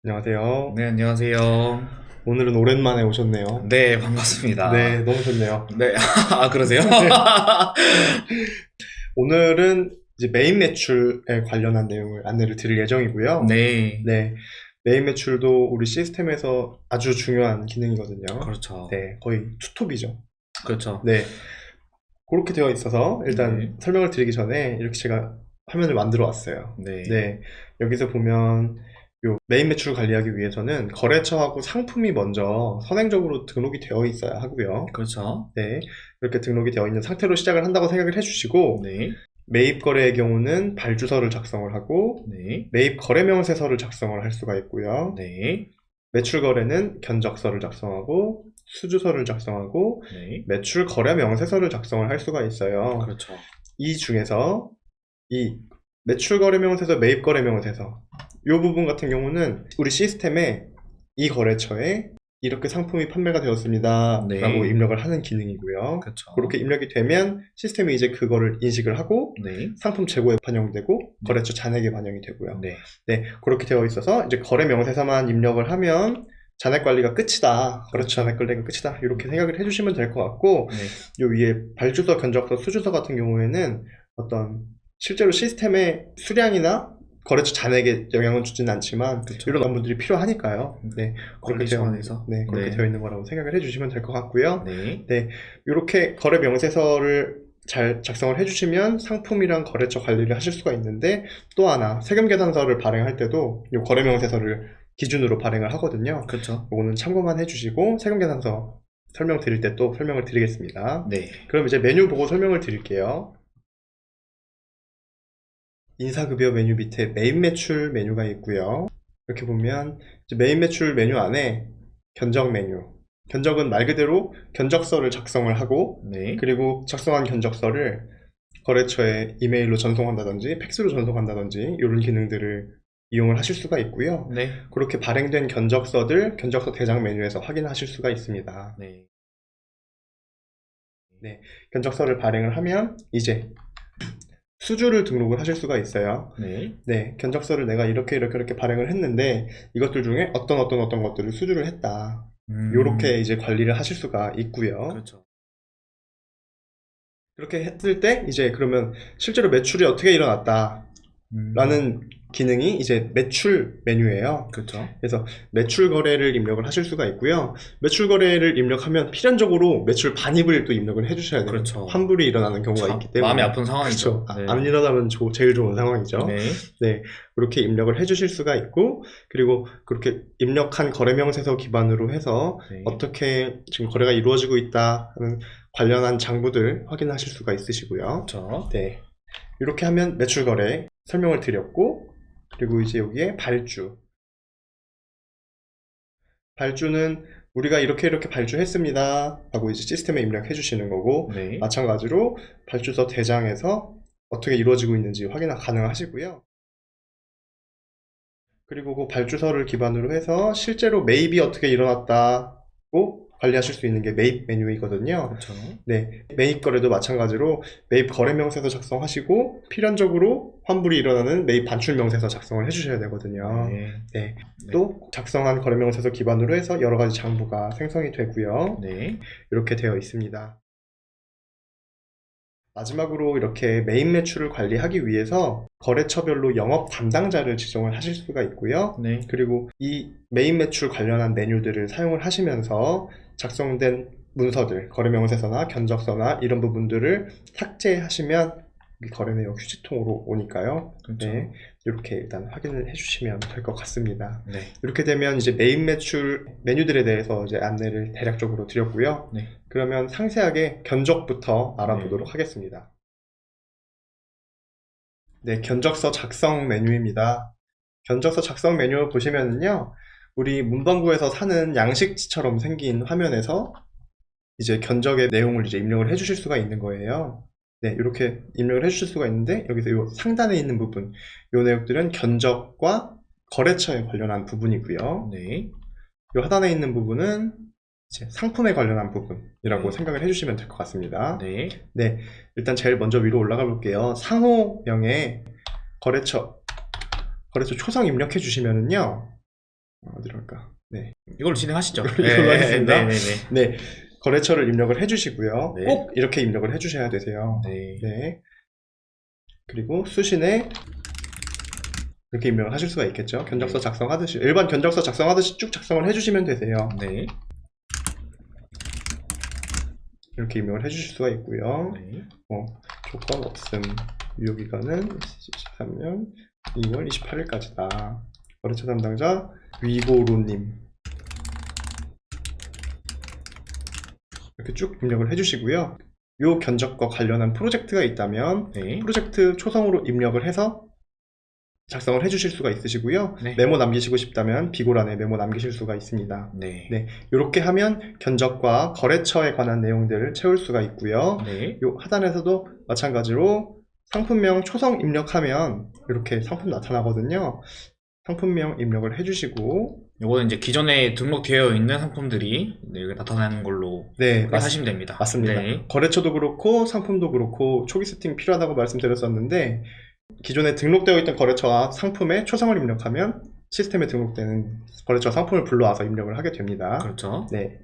안녕하세요. 네, 안녕하세요. 오늘은 오랜만에 오셨네요. 네, 반갑습니다. 네, 너무 좋네요. 네, 아, 그러세요? 오늘은 이제 메인 매출에 관련한 내용을 안내를 드릴 예정이고요. 네, 네, 메인 매출도 우리 시스템에서 아주 중요한 기능이거든요. 그렇죠. 네, 거의 투톱이죠. 그렇죠. 네, 그렇게 되어 있어서 일단 네. 설명을 드리기 전에 이렇게 제가 화면을 만들어 왔어요. 네. 네, 여기서 보면 요 메인 매출 관리하기 위해서는 거래처하고 상품이 먼저 선행적으로 등록이 되어 있어야 하고요. 그렇죠. 네, 이렇게 등록이 되어 있는 상태로 시작을 한다고 생각을 해주시고, 네, 매입 거래의 경우는 발주서를 작성을 하고 네, 매입 거래 명세서를 작성을 할 수가 있고요. 네, 매출 거래는 견적서를 작성하고 수주서를 작성하고 네. 매출 거래 명세서를 작성을 할 수가 있어요. 그렇죠. 이 중에서 이 매출 거래 명세서, 매입 거래 명세서 이 부분 같은 경우는 우리 시스템에 이 거래처에 이렇게 상품이 판매가 되었습니다 네. 라고 입력을 하는 기능이고요. 그렇죠. 그렇게 입력이 되면 시스템이 이제 그거를 인식을 하고 네, 상품 재고에 반영이 되고 거래처 잔액에 반영이 되고요. 네, 네, 그렇게 되어 있어서 이제 거래 명세서만 입력을 하면 잔액 관리가 끝이다. 거래처 잔액 관리가 끝이다. 이렇게 생각을 해주시면 될 것 같고, 네. 요 위에 발주서, 견적서, 수주서 같은 경우에는 어떤 실제로 시스템의 수량이나 거래처 잔액에 영향을 주지는 않지만 그쵸. 이런 업무들이 필요하니까요. 네, 그렇게 관리 되어 차원에서. 네, 그렇게 네. 되어 있는 거라고 생각을 해주시면 될 것 같고요. 네, 네, 이렇게 거래 명세서를 잘 작성을 해주시면 상품이랑 거래처 관리를 하실 수가 있는데, 또 하나 세금 계산서를 발행할 때도 이 거래 명세서를 기준으로 발행을 하거든요. 그렇죠. 이거는 참고만 해주시고 세금 계산서 설명 드릴 때 또 설명을 드리겠습니다. 네, 그럼 이제 메뉴 보고 설명을 드릴게요. 인사급여 메뉴 밑에 메인 매출 메뉴가 있고요. 이렇게 보면 이제 메인 매출 메뉴 안에 견적 메뉴, 견적은 말 그대로 견적서를 작성을 하고, 네, 그리고 작성한 견적서를 거래처에 이메일로 전송한다든지 팩스로 전송한다든지 이런 기능들을 이용을 하실 수가 있고요. 네, 그렇게 발행된 견적서들 견적서 대장 메뉴에서 확인하실 수가 있습니다. 네. 네, 견적서를 발행을 하면 이제 수주를 등록을 하실 수가 있어요. 네, 네, 견적서를 내가 이렇게 발행을 했는데 이것들 중에 어떤 것들을 수주를 했다. 요렇게 이제 관리를 하실 수가 있고요. 그렇죠. 그렇게 했을 때 이제 그러면 실제로 매출이 어떻게 일어났다 라는 기능이 이제 매출 메뉴예요. 그렇죠. 그래서 매출 거래를 입력을 하실 수가 있고요. 매출 거래를 입력하면 필연적으로 매출 반입을 또 입력을 해주셔야 돼요. 그렇죠. 환불이 일어나는 경우가 있기 때문에 마음이 아픈 상황이죠. 그렇죠. 네. 안 일어나면 제일 좋은 상황이죠. 네, 네, 그렇게 입력을 해주실 수가 있고, 그리고 그렇게 입력한 거래명세서 기반으로 해서 네. 어떻게 지금 거래가 이루어지고 있다 하는 관련한 장부들 확인하실 수가 있으시고요. 그렇죠. 네, 이렇게 하면 매출 거래 설명을 드렸고, 그리고 이제 여기에 발주는 우리가 이렇게 발주했습니다 하고 이제 시스템에 입력해 주시는 거고, 네, 마찬가지로 발주서 대장에서 어떻게 이루어지고 있는지 확인 가능하시고요. 그리고 그 발주서를 기반으로 해서 실제로 매입이 어떻게 일어났다고 관리하실 수 있는 게 매입 메뉴이거든요. 그렇죠. 네, 매입 거래도 마찬가지로 매입 거래 명세서 작성하시고 필연적으로 환불이 일어나는 매입 반출 명세서 작성을 해주셔야 되거든요. 네, 네, 또 작성한 거래 명세서 기반으로 해서 여러 가지 장부가 생성이 되고요. 네, 이렇게 되어 있습니다. 마지막으로 이렇게 메인 매출을 관리하기 위해서 거래처별로 영업 담당자를 지정을 하실 수가 있고요. 네, 그리고 이 메인 매출 관련한 메뉴들을 사용을 하시면서 작성된 문서들, 거래명세서나 견적서나 이런 부분들을 삭제하시면 이 거래 내용 휴지통으로 오니까요. 그렇죠. 네, 이렇게 일단 확인을 해주시면 될 것 같습니다. 네, 이렇게 되면 이제 메인 매출 메뉴들에 대해서 이제 안내를 대략적으로 드렸고요. 네. 그러면 상세하게 견적부터 알아보도록 네. 하겠습니다. 네, 견적서 작성 메뉴입니다. 견적서 작성 메뉴 보시면은요, 우리 문방구에서 사는 양식지처럼 생긴 화면에서 이제 견적의 내용을 이제 입력을 해주실 수가 있는 거예요. 네, 이렇게 입력을 해주실 수가 있는데, 여기서 이 상단에 있는 부분, 이 내용들은 견적과 거래처에 관련한 부분이고요. 네, 이 하단에 있는 부분은 이제 상품에 관련한 부분이라고 네. 생각을 해주시면 될 것 같습니다. 네, 네, 일단 제일 먼저 위로 올라가 볼게요. 상호명에 거래처 초성 입력해 주시면은요, 어디로 할까? 네. 이걸로 진행하시죠. 이걸로 하겠습니다. 네네네. 네. 거래처를 입력을 해주시고요. 네. 꼭 이렇게 입력을 해주셔야 되세요. 네. 네. 그리고 수신에 이렇게 입력을 하실 수가 있겠죠. 견적서 작성하듯이 일반 견적서 작성하듯이 쭉 작성을 해주시면 되세요. 네. 이렇게 입력을 해주실 수가 있고요. 네. 조건 없음. 유효기간은 2023년 2월 28일까지다. 거래처 담당자 위고로님 이렇게 쭉 입력을 해주시고요. 요 견적과 관련한 프로젝트가 있다면 네. 프로젝트 초성으로 입력을 해서 작성을 해주실 수가 있으시고요. 네. 메모 남기시고 싶다면 비고란에 메모 남기실 수가 있습니다. 네. 네, 이렇게 하면 견적과 거래처에 관한 내용들을 채울 수가 있고요. 네. 요 하단에서도 마찬가지로 상품명 초성 입력하면 이렇게 상품 나타나거든요. 상품명 입력을 해주시고 요거는 이제 기존에 등록되어 있는 상품들이 네, 여기 나타나는 걸로 네, 하시면 됩니다. 맞습니다. 네. 거래처도 그렇고 상품도 그렇고 초기 세팅 필요하다고 말씀드렸었는데 기존에 등록되어 있던 거래처와 상품에 초성을 입력하면 시스템에 등록되는 거래처 상품을 불러와서 입력을 하게 됩니다. 그렇죠. 네,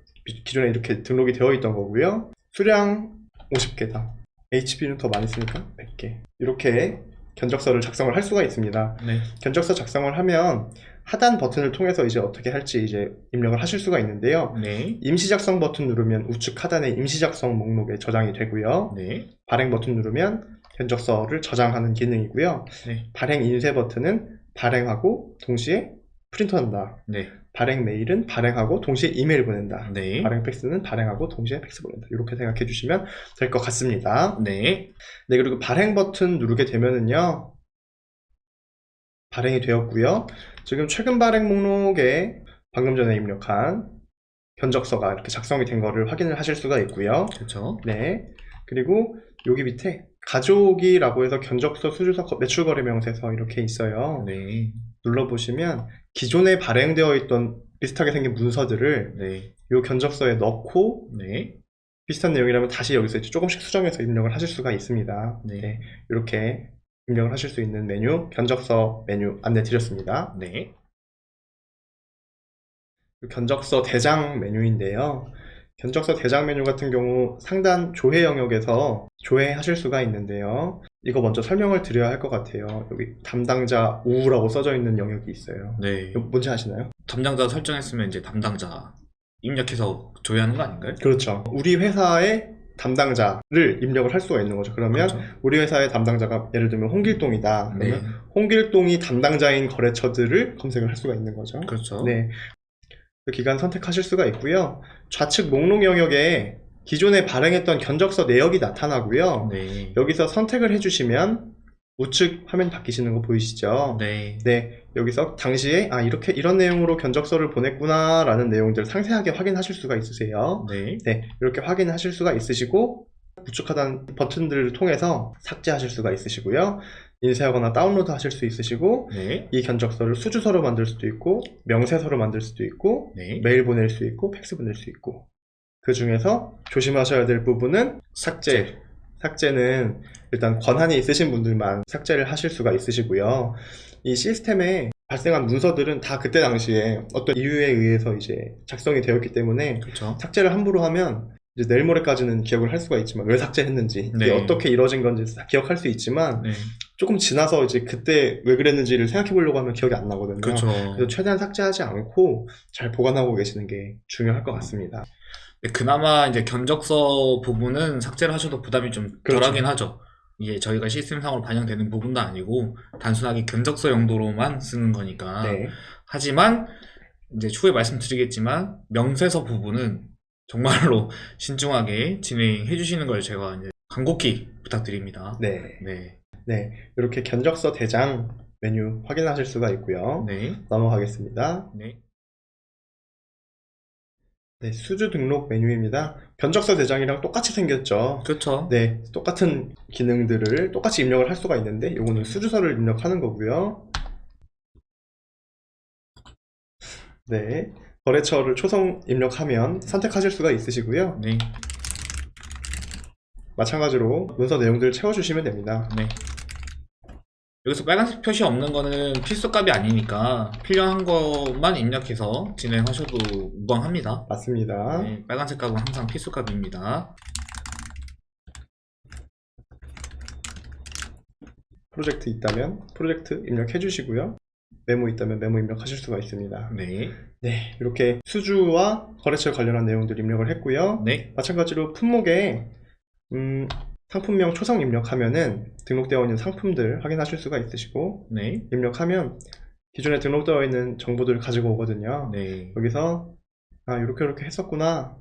기존에 이렇게 등록이 되어 있던 거고요. 수량 50개다. HP는 더 많이 쓰니까 100개. 이렇게 견적서를 작성을 할 수가 있습니다. 네. 견적서 작성을 하면 하단 버튼을 통해서 이제 어떻게 할지 이제 입력을 하실 수가 있는데요. 네. 임시 작성 버튼 누르면 우측 하단에 임시 작성 목록에 저장이 되고요. 네. 발행 버튼 누르면 견적서를 저장하는 기능이고요. 네. 발행 인쇄 버튼은 발행하고 동시에 프린트한다. 네. 발행 메일은 발행하고 동시에 이메일 보낸다. 네. 발행 팩스는 발행하고 동시에 팩스 보낸다. 이렇게 생각해 주시면 될 것 같습니다. 네. 네, 그리고 발행 버튼 누르게 되면은요. 발행이 되었고요. 지금 최근 발행 목록에 방금 전에 입력한 견적서가 이렇게 작성이 된 거를 확인을 하실 수가 있고요. 그렇죠. 네. 그리고 여기 밑에 가족이라고 해서 견적서, 수주서, 매출거래 명세서 이렇게 있어요. 네. 눌러보시면 기존에 발행되어 있던 비슷하게 생긴 문서들을 네. 이 견적서에 넣고 네. 비슷한 내용이라면 다시 여기서 이제 조금씩 수정해서 입력을 하실 수가 있습니다. 네. 네. 이렇게 입력을 하실 수 있는 메뉴, 견적서 메뉴 안내 드렸습니다. 네. 견적서 대장 메뉴인데요. 견적서 대장 메뉴 같은 경우 상단 조회 영역에서 조회하실 수가 있는데요. 이거 먼저 설명을 드려야 할 것 같아요. 여기 담당자 우라고 써져 있는 영역이 있어요. 네. 이거 뭔지 아시나요? 담당자 설정했으면 이제 담당자 입력해서 조회하는 거 아닌가요? 그렇죠. 우리 회사의 담당자를 입력을 할 수가 있는 거죠. 그러면 그렇죠. 우리 회사의 담당자가 예를 들면 홍길동이다. 네. 그러면 홍길동이 담당자인 거래처들을 검색을 할 수가 있는 거죠. 그렇죠. 네. 그 기간 선택하실 수가 있고요. 좌측 목록 영역에 기존에 발행했던 견적서 내역이 나타나고요. 네. 여기서 선택을 해주시면 우측 화면 바뀌시는 거 보이시죠? 네. 네, 여기서 당시에 이렇게 이런 내용으로 견적서를 보냈구나 라는 내용들을 상세하게 확인하실 수가 있으세요. 네. 네, 이렇게 확인하실 수가 있으시고 우측 하단 버튼들을 통해서 삭제하실 수가 있으시고요. 인쇄하거나 다운로드 하실 수 있으시고 네. 이 견적서를 수주서로 만들 수도 있고 명세서로 만들 수도 있고 네. 메일 보낼 수 있고 팩스 보낼 수 있고 그 중에서 조심하셔야 될 부분은 삭제. 삭제는 일단 권한이 있으신 분들만 삭제를 하실 수가 있으시고요. 이 시스템에 발생한 문서들은 다 그때 당시에 어떤 이유에 의해서 이제 작성이 되었기 때문에 그렇죠. 삭제를 함부로 하면 이제 내일 모레까지는 기억을 할 수가 있지만 왜 삭제했는지 이게 네. 어떻게 이루어진 건지 다 기억할 수 있지만 네. 조금 지나서 이제 그때 왜 그랬는지를 생각해 보려고 하면 기억이 안 나거든요. 그렇죠. 그래서 최대한 삭제하지 않고 잘 보관하고 계시는 게 중요할 것 같습니다. 네, 그나마 이제 견적서 부분은 삭제를 하셔도 부담이 좀 그렇죠. 덜하긴 하죠. 이게 저희가 시스템상으로 반영되는 부분도 아니고 단순하게 견적서 용도로만 쓰는 거니까. 네. 하지만 이제 추후에 말씀드리겠지만 명세서 부분은 정말로 신중하게 진행해 주시는 걸 제가 이제 간곡히 부탁드립니다. 네. 네. 네. 이렇게 견적서 대장 메뉴 확인하실 수가 있고요. 네. 넘어가겠습니다. 네. 네, 수주 등록 메뉴입니다. 견적서 대장이랑 똑같이 생겼죠. 그렇죠. 네, 똑같은 기능들을 똑같이 입력을 할 수가 있는데 이거는 수주서를 입력하는 거고요. 네, 거래처를 초성 입력하면 선택하실 수가 있으시고요. 네. 마찬가지로 문서 내용들을 채워주시면 됩니다. 네. 여기서 빨간색 표시 없는 거는 필수값이 아니니까 필요한 것만 입력해서 진행하셔도 무방합니다. 맞습니다. 네, 빨간색 값은 항상 필수값입니다. 프로젝트 있다면 프로젝트 입력해 주시고요. 메모 있다면 메모 입력하실 수가 있습니다. 네, 네, 이렇게 수주와 거래처에 관련한 내용들 입력을 했고요. 네, 마찬가지로 품목에 상품명 초성 입력하면은 등록되어 있는 상품들 확인하실 수가 있으시고, 네, 입력하면 기존에 등록되어 있는 정보들 가지고 오거든요. 네. 여기서 이렇게 했었구나,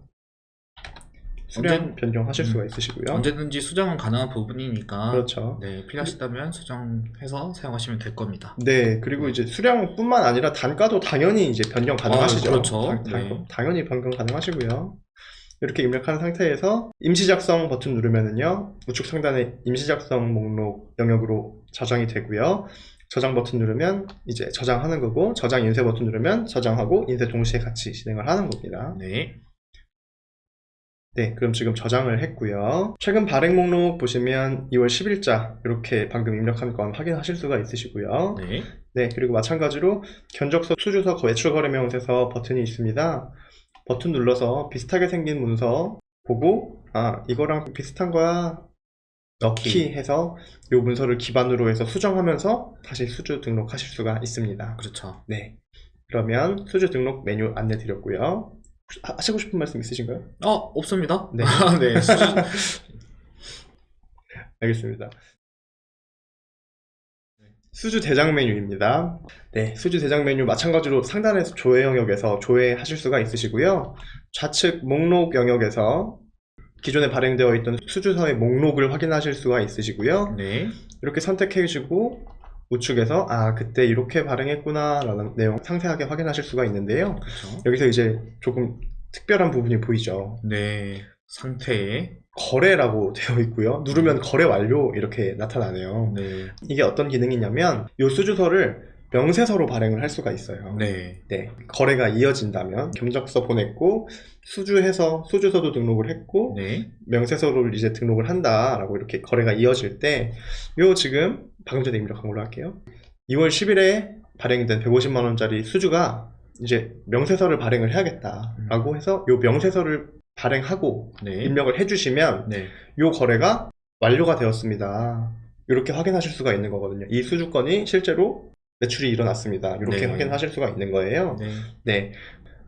수량 변경하실 수가 있으시고요. 언제든지 수정은 가능한 부분이니까 그렇죠. 네, 필요하시다면 수정해서 사용하시면 될 겁니다. 네, 그리고 이제 수량뿐만 아니라 단가도 당연히 이제 변경 가능하시죠. 그렇죠. 네. 당연히 변경 가능하시고요. 이렇게 입력한 상태에서 임시 작성 버튼 누르면은요, 우측 상단에 임시 작성 목록 영역으로 저장이 되고요. 저장 버튼 누르면 이제 저장하는 거고, 저장 인쇄 버튼 누르면 저장하고 인쇄 동시에 같이 진행을 하는 겁니다. 네, 네, 그럼 지금 저장을 했고요. 최근 발행 목록 보시면 2월 10일자 이렇게 방금 입력한 건 확인하실 수가 있으시고요. 네, 네, 그리고 마찬가지로 견적서, 수주서, 외출거래명세서 버튼이 있습니다. 버튼 눌러서 비슷하게 생긴 문서 보고 이거랑 비슷한 거야 넣기 해서 이 문서를 기반으로 해서 수정하면서 다시 수주 등록하실 수가 있습니다. 그렇죠. 네, 그러면 수주 등록 메뉴 안내 드렸고요. 하시고 싶은 말씀 있으신가요? 없습니다. 네. 네, 알겠습니다. 수주 대장 메뉴입니다. 네, 수주 대장 메뉴 마찬가지로 상단에서 조회 영역에서 조회하실 수가 있으시고요. 좌측 목록 영역에서 기존에 발행되어 있던 수주서의 목록을 확인하실 수가 있으시고요. 네, 이렇게 선택해 주시고 우측에서 그때 이렇게 발행했구나 라는 내용 상세하게 확인하실 수가 있는데요. 그렇죠. 여기서 이제 조금 특별한 부분이 보이죠. 네, 상태에 거래라고 되어 있고요. 누르면 거래 완료 이렇게 나타나네요. 네, 이게 어떤 기능이냐면 이 수주서를 명세서로 발행을 할 수가 있어요. 네, 네, 거래가 이어진다면 견적서 보냈고 수주해서 수주서도 등록을 했고 네, 명세서를 이제 등록을 한다라고 이렇게 거래가 이어질 때 요 지금 방금 전에 입력한 걸로 할게요. 2월 10일에 발행된 150만 원짜리 수주가 이제 명세서를 발행을 해야겠다라고 해서 요 명세서를 발행하고 네, 입력을 해주시면 네, 요 거래가 완료가 되었습니다. 이렇게 확인하실 수가 있는 거거든요. 이 수주건이 실제로 매출이 일어났습니다. 이렇게 네. 확인하실 수가 있는 거예요. 네, 네,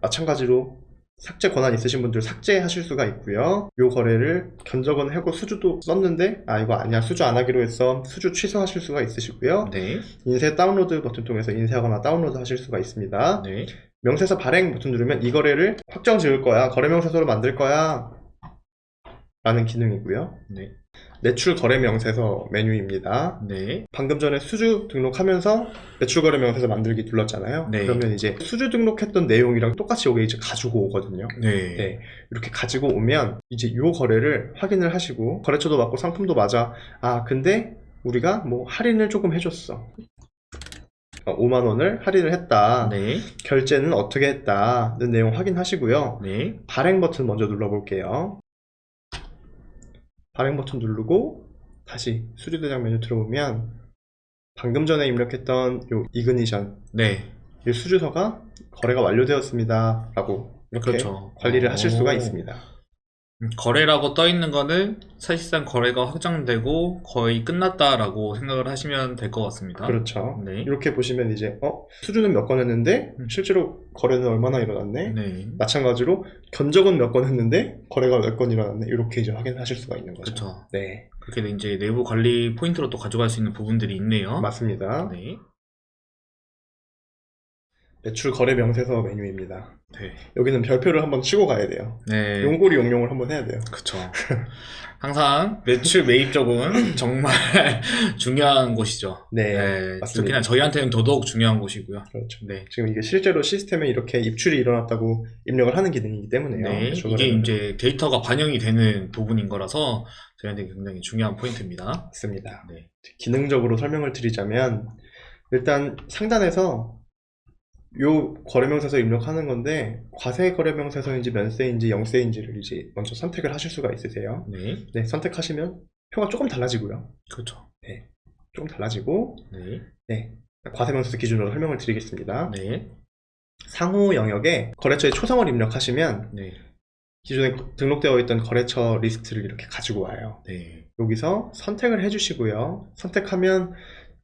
마찬가지로 삭제 권한 있으신 분들 삭제하실 수가 있고요. 요 거래를 견적은 하고 수주도 썼는데 이거 아니야, 수주 안 하기로 했어, 수주 취소하실 수가 있으시고요. 네, 인쇄 다운로드 버튼 통해서 인쇄하거나 다운로드 하실 수가 있습니다. 네, 명세서 발행 버튼 누르면 이 거래를 확정 지을 거야, 거래 명세서로 만들 거야 라는 기능이고요. 네, 매출 거래 명세서 메뉴입니다. 네, 방금 전에 수주 등록하면서 매출 거래 명세서 만들기 눌렀잖아요. 네. 그러면 이제 수주 등록했던 내용이랑 똑같이 여기 이제 가지고 오거든요. 네, 네, 이렇게 가지고 오면 이제 요 거래를 확인을 하시고, 거래처도 맞고 상품도 맞아. 근데 우리가 뭐 할인을 조금 해줬어. 5만 원을 할인을 했다. 네, 결제는 어떻게 했다는 내용 확인하시고요. 네, 발행 버튼 먼저 눌러볼게요. 발행 버튼 누르고 다시 수주 대장 메뉴 들어오면 방금 전에 입력했던 요 이그니션, 네, 이 수주서가 거래가 완료되었습니다 라고 이렇게 그렇죠. 관리를 하실 수가 있습니다. 거래라고 떠 있는 거는 사실상 거래가 확정되고 거의 끝났다라고 생각을 하시면 될 것 같습니다. 그렇죠. 네. 이렇게 보시면 이제 수주는 몇 건 했는데 실제로 거래는 얼마나 일어났네. 네, 마찬가지로 견적은 몇 건 했는데 거래가 몇 건 일어났네. 이렇게 이제 확인하실 수가 있는 거죠. 그렇죠. 네, 그렇게 이제 내부 관리 포인트로 또 가져갈 수 있는 부분들이 있네요. 맞습니다. 네, 매출 거래 명세서 메뉴입니다. 네, 여기는 별표를 한번 치고 가야 돼요. 네, 용고리 용용을 한번 해야 돼요. 그렇죠. 항상 매출 매입 쪽은 정말 중요한 곳이죠. 네, 맞습니다. 특히나 저희한테는 더더욱 중요한 곳이고요. 그렇죠. 네, 지금 이게 실제로 시스템에 이렇게 입출이 일어났다고 입력을 하는 기능이기 때문에요. 네, 매출 이게 거래는. 이제 데이터가 반영이 되는 부분인 거라서 저희한테 굉장히 중요한 포인트입니다. 맞습니다. 네, 기능적으로 설명을 드리자면 일단 상단에서 요 거래명세서 입력하는 건데 과세 거래명세서인지 면세인지 영세인지를 이제 먼저 선택을 하실 수가 있으세요. 네, 네, 선택하시면 표가 조금 달라지고요. 그렇죠. 네, 조금 달라지고, 네. 네, 과세명세서 기준으로 설명을 드리겠습니다. 네. 상호 영역에 거래처의 초성을 입력하시면 네. 기존에 등록되어 있던 거래처 리스트를 이렇게 가지고 와요. 네. 여기서 선택을 해주시고요. 선택하면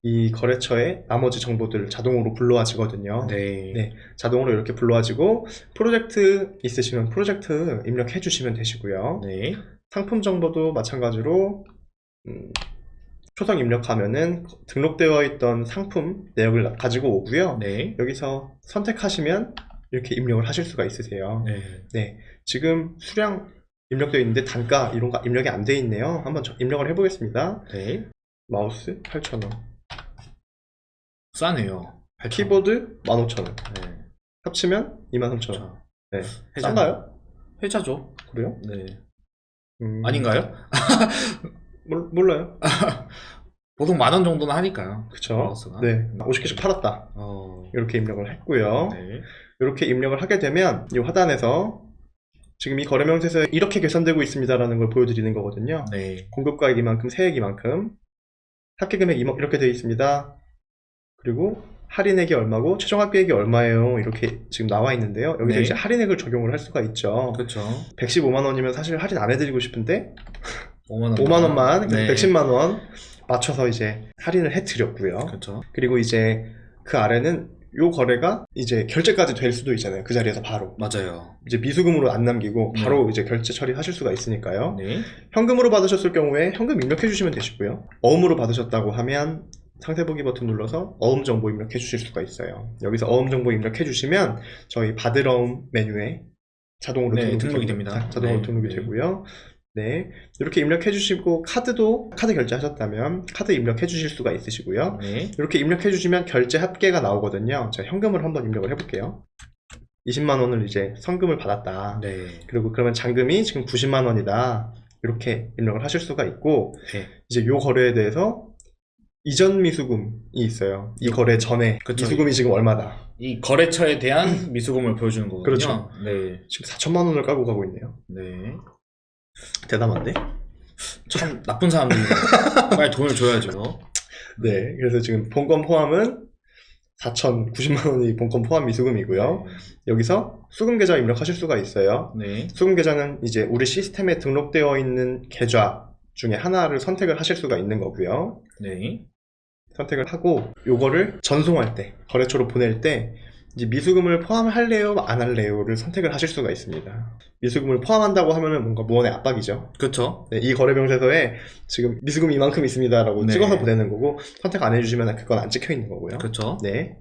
이 거래처의 나머지 정보들 자동으로 불러와지거든요. 네. 네, 자동으로 이렇게 불러와지고 프로젝트 있으시면 프로젝트 입력해 주시면 되시고요. 네. 상품 정보도 마찬가지로 초성 입력하면은 등록되어 있던 상품 내역을 가지고 오고요. 네. 여기서 선택하시면 이렇게 입력을 하실 수가 있으세요. 네. 네, 지금 수량 입력되어 있는데 단가 이런 거 입력이 안 돼 있네요. 한번 입력을 해보겠습니다. 네. 마우스 8,000원, 싸네요. 8,000원. 키보드 15,000원, 네. 합치면 23,000원. 네, 회자. 싼가요? 회자죠. 그래요? 네. 아닌가요? 아닌가요? 몰라요. 보통 10,000원 정도는 하니까요. 그쵸? 마우스가. 네, 50개씩 팔았다. 이렇게 입력을 했고요. 네. 이렇게 입력을 하게 되면 이 하단에서 지금 이 거래명세서에 이렇게 계산되고 있습니다라는 걸 보여드리는 거거든요. 네. 공급가액 이만큼, 세액 이만큼, 합계금액 이렇게 되어 있습니다. 그리고 할인액이 얼마고 최종 합계액이 얼마예요. 이렇게 지금 나와 있는데요. 여기서 네. 이제 할인액을 적용을 할 수가 있죠. 그렇죠. 115만 원이면 사실 할인 안 해드리고 싶은데 5만 5만 원만, 네. 110만 원 맞춰서 이제 할인을 해드렸고요. 그렇죠. 그리고 이제 그 아래는 요 거래가 이제 결제까지 될 수도 있잖아요. 그 자리에서 바로. 맞아요. 이제 미수금으로 안 남기고 바로 이제 결제 처리하실 수가 있으니까요. 네. 현금으로 받으셨을 경우에 현금 입력해 주시면 되시고요. 어음으로 받으셨다고 하면 상세 보기 버튼 눌러서 어음 정보 입력해 주실 수가 있어요. 여기서 어음 정보 입력해 주시면 저희 받을 어음 메뉴에 자동으로 네, 등록이 등록이 됩니다. 자동으로 네, 등록이 네. 되고요. 네, 이렇게 입력해 주시고 카드 결제하셨다면 카드 입력해 주실 수가 있으시고요. 네. 이렇게 입력해 주시면 결제 합계가 나오거든요. 제가 현금을 한번 입력을 해볼게요. 20만 원을 이제 선금을 받았다. 네. 그리고 그러면 잔금이 지금 90만 원이다. 이렇게 입력을 하실 수가 있고, 네. 이제 요 거래에 대해서 이전 미수금이 있어요. 이 거래 전에 그쵸. 미수금이 지금 얼마다. 이 거래처에 대한 미수금을 보여주는 거거든요. 그렇죠. 네. 지금 4천만 원을 까고 가고 있네요. 네. 대담한데? 참 나쁜 사람들이 빨리 돈을 줘야죠. 네, 그래서 지금 본건 포함은 4,090만 원이 본건 포함 미수금이고요. 여기서 수금 계좌 입력하실 수가 있어요. 네. 수금 계좌는 이제 우리 시스템에 등록되어 있는 계좌 중에 하나를 선택을 하실 수가 있는 거고요. 네. 선택을 하고 요거를 전송할 때, 거래처로 보낼 때 이제 미수금을 포함할래요, 안 할래요를 선택을 하실 수가 있습니다. 미수금을 포함한다고 하면은 뭔가 무언의 압박이죠. 그렇죠. 네, 이 거래명세서에 지금 미수금이 이만큼 있습니다라고 네. 찍어서 보내는 거고, 선택 안 해주시면 그건 안 찍혀 있는 거고요. 그렇죠. 네.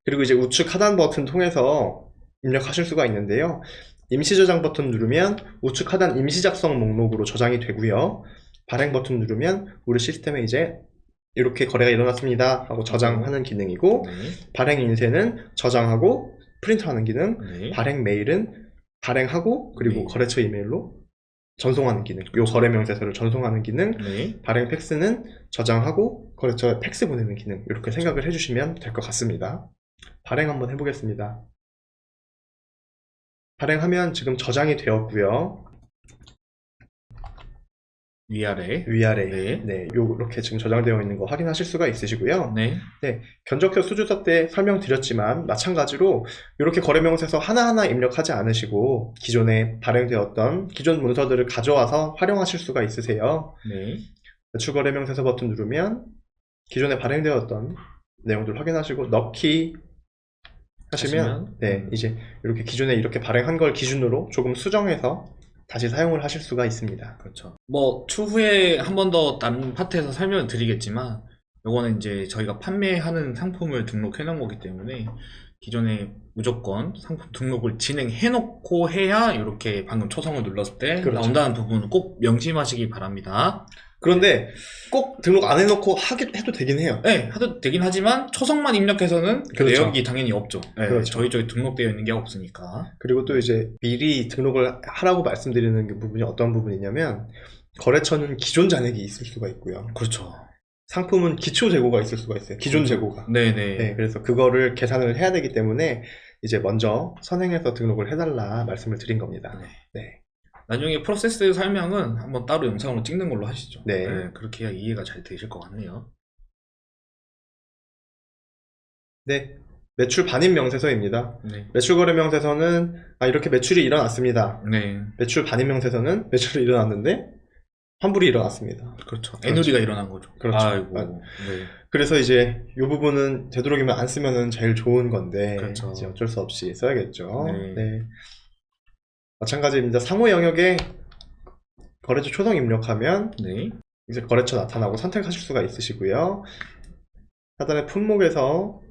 그리고 이제 우측 하단 버튼 통해서 입력하실 수가 있는데요. 임시 저장 버튼 누르면 우측 하단 임시 작성 목록으로 저장이 되고요. 발행 버튼 누르면 우리 시스템에 이제 이렇게 거래가 일어났습니다 하고 저장하는 기능이고, 네. 발행 인쇄는 저장하고 프린트하는 기능, 네. 발행 메일은 발행하고 그리고 네. 거래처 이메일로 전송하는 기능, 요 거래 명세서를 전송하는 기능, 네. 발행 팩스는 저장하고 거래처에 팩스 보내는 기능, 이렇게 생각을 해주시면 될 것 같습니다. 발행 한번 해보겠습니다. 발행하면 지금 저장이 되었고요. 위아래. 위아래, 네. 요렇게 지금 저장되어 있는 거 확인하실 수가 있으시고요. 네. 견적서 수주서 때 설명드렸지만 마찬가지로 이렇게 거래명세서 하나하나 입력하지 않으시고 기존에 발행되었던 기존 문서들을 가져와서 활용하실 수가 있으세요. 네. 추거래명세서 버튼 누르면 기존에 발행되었던 내용들 확인하시고 넣기 하시면 이제 이렇게 기존에 이렇게 발행한 걸 기준으로 조금 수정해서 다시 사용을 하실 수가 있습니다. 그렇죠. 뭐 추후에 한 번 더 다른 파트에서 설명을 드리겠지만, 요거는 이제 저희가 판매하는 상품을 등록해 놓은 거기 때문에 기존에 무조건 상품 등록을 진행해 놓고 해야 이렇게 방금 초성을 눌렀을 때 그렇죠. 나온다는 부분을 꼭 명심하시기 바랍니다. 그런데 꼭 등록 안 해놓고 해도 되긴 해요. 네, 해도 되긴 하지만 초성만 입력해서는 그 그렇죠. 내역이 당연히 없죠. 네, 그렇죠. 저희 쪽에 등록되어 있는 게 없으니까. 그리고 또 이제 미리 등록을 하라고 말씀드리는 그 부분이 어떤 부분이냐면, 거래처는 기존 잔액이 있을 수가 있고요. 그렇죠. 상품은 기초 재고가 있을 수가 있어요. 기존 재고가. 네네. 네, 그래서 그거를 계산을 해야 되기 때문에 이제 먼저 선행해서 등록을 해달라 말씀을 드린 겁니다. 네. 나중에 프로세스 설명은 한번 따로 영상으로 찍는 걸로 하시죠. 네. 그렇게 해야 이해가 잘 되실 것 같네요. 네, 매출 반입 명세서입니다. 네. 매출 거래 명세서는 이렇게 매출이 일어났습니다. 네. 매출 반입 명세서는 매출이 일어났는데 환불이 일어났습니다. 그렇죠. 애누리가 일어난 거죠. 그렇죠. 아이고. 아, 네. 그래서 이제 이 부분은 되도록이면 안 쓰면은 제일 좋은 건데 그렇죠. 이제 어쩔 수 없이 써야겠죠. 네. 네. 마찬가지입니다. 상호 영역에 거래처 초성 입력하면 네. 이제 거래처 나타나고 선택하실 수가 있으시고요. 하단의 품목에서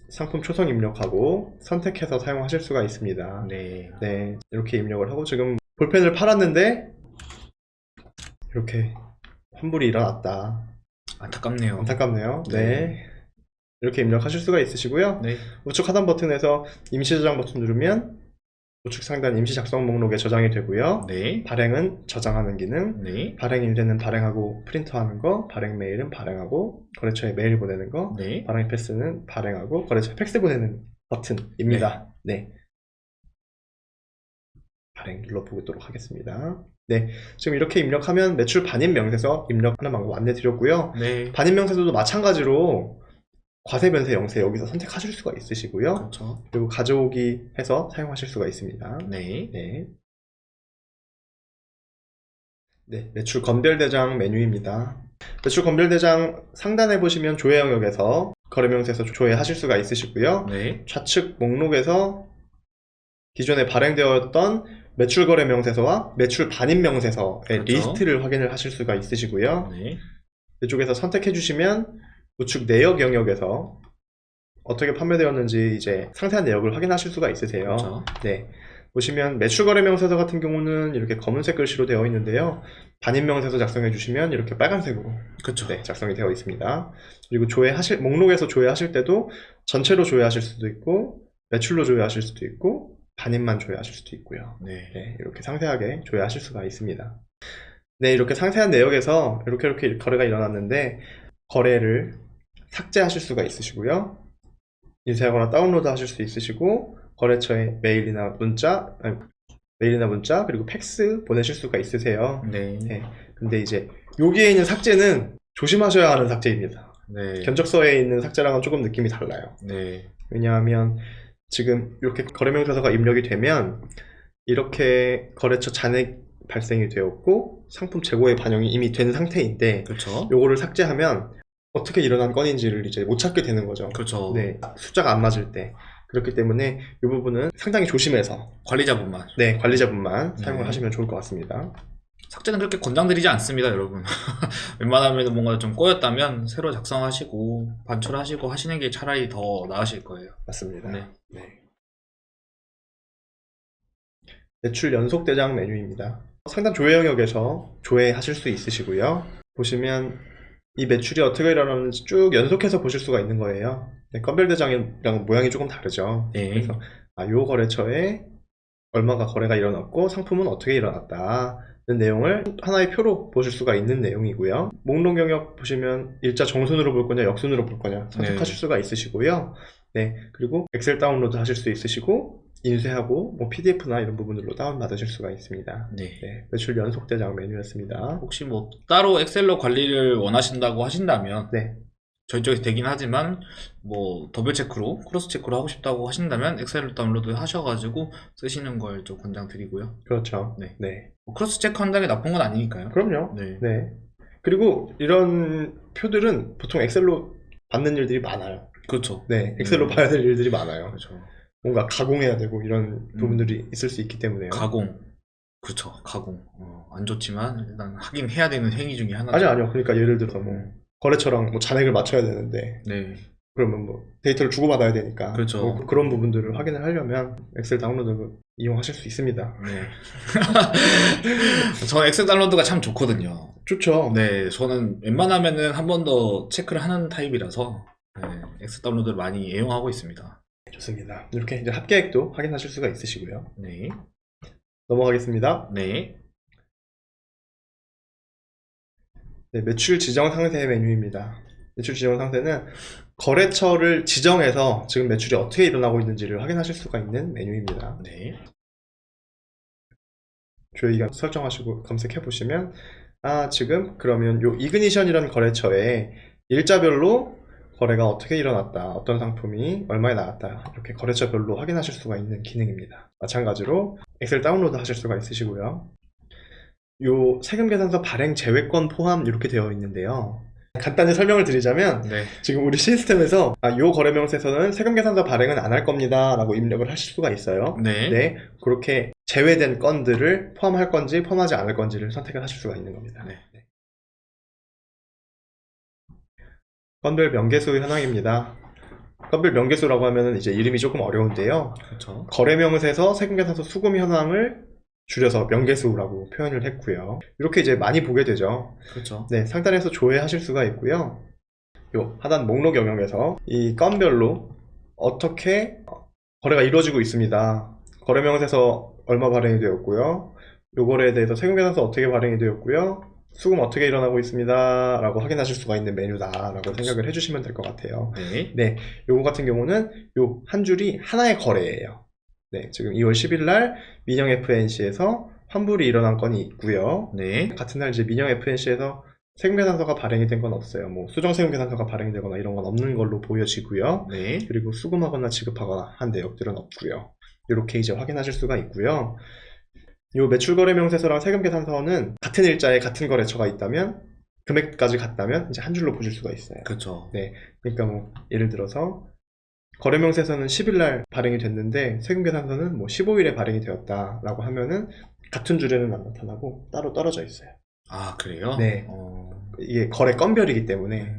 상품 초성 입력하고 선택해서 사용하실 수가 있습니다. 네. 네, 이렇게 입력을 하고 지금 볼펜을 팔았는데 이렇게 환불이 일어났다. 안타깝네요. 안타깝네요. 네. 네. 이렇게 입력하실 수가 있으시고요. 네. 우측 하단 버튼에서 임시 저장 버튼 누르면 우측 상단 임시 작성 목록에 저장이 되고요. 네. 발행은 저장하는 기능, 네. 발행 인쇄는 발행하고 프린트하는 거, 발행 메일은 발행하고 거래처에 메일 보내는 거, 네. 발행 팩스는 발행하고 거래처에 팩스 보내는 버튼입니다. 네. 발행 눌러보도록 하겠습니다. 네, 지금 이렇게 입력하면 매출 반입 명세서 입력하는 방법 안내 드렸고요. 네. 반입 명세서도 마찬가지로 과세 변세 영세 여기서 선택하실 수가 있으시고요. 그렇죠. 그리고 가져오기 해서 사용하실 수가 있습니다. 네. 네. 네, 매출 건별 대장 메뉴입니다. 매출 건별 대장 상단에 보시면 조회 영역에서 거래 명세서 조회하실 수가 있으시고요. 네. 좌측 목록에서 기존에 발행되었던 매출 거래 명세서와 매출 반입 명세서의 그렇죠. 리스트를 확인을 하실 수가 있으시고요. 네. 이쪽에서 선택해 주시면 우측 내역 영역에서 어떻게 판매되었는지 이제 상세한 내역을 확인하실 수가 있으세요. 그렇죠. 네. 보시면 매출 거래 명세서 같은 경우는 이렇게 검은색 글씨로 되어 있는데요. 반입 명세서 작성해 주시면 이렇게 빨간색으로 그렇죠. 네, 작성이 되어 있습니다. 그리고 목록에서 조회하실 때도 전체로 조회하실 수도 있고 매출로 조회하실 수도 있고 반입만 조회하실 수도 있고요. 네. 네, 이렇게 상세하게 조회하실 수가 있습니다. 네, 이렇게 상세한 내역에서 이렇게 거래가 일어났는데 거래를 삭제하실 수가 있으시고요. 인쇄하거나 다운로드 하실 수 있으시고 거래처에 메일이나 문자 그리고 팩스 보내실 수가 있으세요. 네. 네, 근데 이제 여기에 있는 삭제는 조심하셔야 하는 삭제입니다. 네. 견적서에 있는 삭제랑은 조금 느낌이 달라요. 네. 왜냐하면 지금 이렇게 거래명세서가 입력이 되면 이렇게 거래처 잔액 발생이 되었고 상품 재고에 반영이 이미 된 상태인데 그렇죠. 요거를 삭제하면 어떻게 일어난 건인지를 이제 못 찾게 되는 거죠. 그렇죠. 네, 숫자가 안 맞을 때. 그렇기 때문에 이 부분은 상당히 조심해서 관리자분만. 네, 관리자분만 네. 사용을 하시면 좋을 것 같습니다. 삭제는 그렇게 권장드리지 않습니다, 여러분. 웬만하면 뭔가 좀 꼬였다면 새로 작성하시고 반출하시고 하시는 게 차라리 더 나으실 거예요. 맞습니다. 네. 네. 매출 연속 대장 메뉴입니다. 상단 조회 영역에서 조회하실 수 있으시고요. 보시면 이 매출이 어떻게 일어나는지 쭉 연속해서 보실 수가 있는 거예요. 네, 건별 대장이랑 모양이 조금 다르죠. 네. 그래서 요 거래처에 얼마가 거래가 일어났고 상품은 어떻게 일어났다 는 내용을 하나의 표로 보실 수가 있는 내용이고요. 목록 영역 보시면 일자 정순으로 볼 거냐 역순으로 볼 거냐 선택하실 네. 수가 있으시고요. 네, 그리고 엑셀 다운로드 하실 수 있으시고 인쇄하고 뭐 PDF나 이런 부분들로 다운받으실 수가 있습니다. 네. 네, 매출 연속 대장 메뉴였습니다. 혹시 뭐 따로 엑셀로 관리를 원하신다고 하신다면 네, 저희 쪽에서 되긴 하지만 뭐 더블 체크로 크로스 체크로 하고 싶다고 하신다면 엑셀을 다운로드 하셔가지고 쓰시는 걸 좀 권장드리고요. 그렇죠. 네. 네, 뭐 크로스 체크 한다는 게 나쁜 건 아니니까요. 그럼요. 네. 네. 그리고 이런 표들은 보통 엑셀로 받는 일들이 많아요. 그렇죠. 네, 엑셀로 봐야 될 일들이 많아요. 그렇죠. 뭔가 가공해야 되고 이런 부분들이 있을 수 있기 때문에요. 가공. 그렇죠. 가공. 안 좋지만 일단 하긴 해야 되는 행위 중에 하나죠. 아니요. 그러니까 예를 들어서 뭐 거래처랑 뭐 잔액을 맞춰야 되는데 네. 그러면 뭐 데이터를 주고받아야 되니까 그렇죠. 뭐 그런 부분들을 확인을 하려면 엑셀 다운로드 이용하실 수 있습니다. 네. 저는 엑셀 다운로드가 참 좋거든요. 좋죠. 네, 저는 웬만하면은 한 번 더 체크를 하는 타입이라서 네, 엑셀 다운로드를 많이 애용하고 있습니다. 좋습니다. 이렇게 이제 합계액도 확인하실 수가 있으시고요. 네. 넘어가겠습니다. 네. 네, 매출 지정 상세 메뉴입니다. 매출 지정 상세는 거래처를 지정해서 지금 매출이 어떻게 일어나고 있는지를 확인하실 수가 있는 메뉴입니다. 네. 조회기간 설정하시고 검색해 보시면 지금 그러면 요 이그니션이라는 거래처에 일자별로 거래가 어떻게 일어났다, 어떤 상품이 얼마에 나왔다, 이렇게 거래처별로 확인하실 수가 있는 기능입니다. 마찬가지로 엑셀 다운로드 하실 수가 있으시고요. 요 세금계산서 발행 제외권 포함 이렇게 되어 있는데요. 간단히 설명을 드리자면 네. 지금 우리 시스템에서 요 거래명세서는 세금계산서 발행은 안 할 겁니다 라고 입력을 하실 수가 있어요. 네. 네, 그렇게 제외된 건들을 포함할 건지 포함하지 않을 건지를 선택을 하실 수가 있는 겁니다. 네. 건별 명계수 현황입니다. 건별 명계수라고 하면 이제 이름이 조금 어려운데요. 그렇죠. 거래명세서 세금계산서 수금 현황을 줄여서 명계수라고 표현을 했고요. 이렇게 이제 많이 보게 되죠. 그렇죠. 네, 상단에서 조회하실 수가 있고요. 요 하단 목록 영역에서 이 건별로 어떻게 거래가 이루어지고 있습니다. 거래명세서 얼마 발행이 되었고요. 요 거래에 대해서 세금계산서 어떻게 발행이 되었고요. 수금 어떻게 일어나고 있습니다 라고 확인하실 수가 있는 메뉴다 라고 생각을 해주시면 될 것 같아요. 네. 네, 요거 같은 경우는 요 한 줄이 하나의 거래예요. 네, 지금 2월 10일 날 민영 FNC에서 환불이 일어난 건이 있고요. 네. 같은 날 이제 민영 FNC에서 세금계산서가 발행이 된 건 없어요. 뭐 수정세금계산서가 발행이 되거나 이런 건 없는 걸로 보여지고요. 네. 그리고 수금하거나 지급하거나 한 내역들은 없고요. 이렇게 이제 확인하실 수가 있고요. 요 매출거래명세서랑 세금계산서는 같은 일자에 같은 거래처가 있다면 금액까지 같다면 이제 한 줄로 보실 수가 있어요. 그렇죠. 네, 그러니까 뭐 예를 들어서 거래명세서는 10일 날 발행이 됐는데 세금계산서는 뭐 15일에 발행이 되었다라고 하면은 같은 줄에는 안 나타나고 따로 떨어져 있어요. 아, 그래요? 네. 이게 거래 건별이기 때문에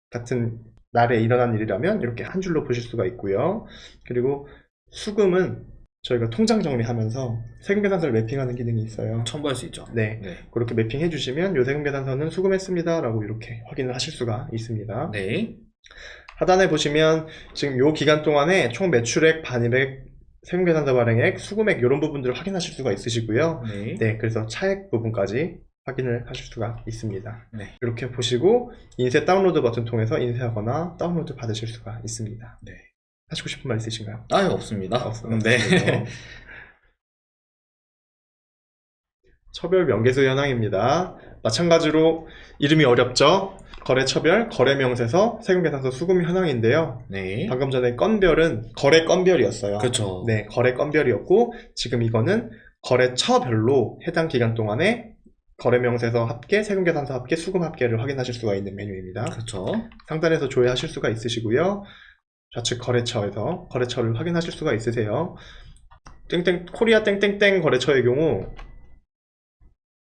같은 날에 일어난 일이라면 이렇게 한 줄로 보실 수가 있고요. 그리고 수금은 저희가 통장 정리하면서 세금계산서를 매핑하는 기능이 있어요. 첨부할 수 있죠. 네, 네. 그렇게 매핑해 주시면 요 세금계산서는 수금했습니다 라고 이렇게 확인을 하실 수가 있습니다. 네. 하단에 보시면 지금 요 기간 동안에 총 매출액, 반입액, 세금계산서 발행액, 수금액 이런 부분들을 확인하실 수가 있으시고요. 네. 네, 그래서 차액 부분까지 확인을 하실 수가 있습니다. 네. 이렇게 보시고 인쇄 다운로드 버튼 통해서 인쇄하거나 다운로드 받으실 수가 있습니다. 네. 하시고 싶은 말 있으신가요? 아, 없습니다. 없습니다. 네. 처별 명계수 현황입니다. 마찬가지로 이름이 어렵죠? 거래처별, 거래명세서, 세금계산서 수금 현황인데요. 네. 방금 전에 건별은 거래 건별이었어요. 그렇죠. 네, 거래 건별이었고 지금 이거는 거래처별로 해당 기간 동안에 거래명세서 합계, 세금계산서 합계, 수금 합계를 확인하실 수가 있는 메뉴입니다. 그렇죠. 상단에서 조회하실 수가 있으시고요. 좌측 거래처에서 거래처를 확인하실 수가 있으세요. 땡땡 코리아 땡땡땡 거래처의 경우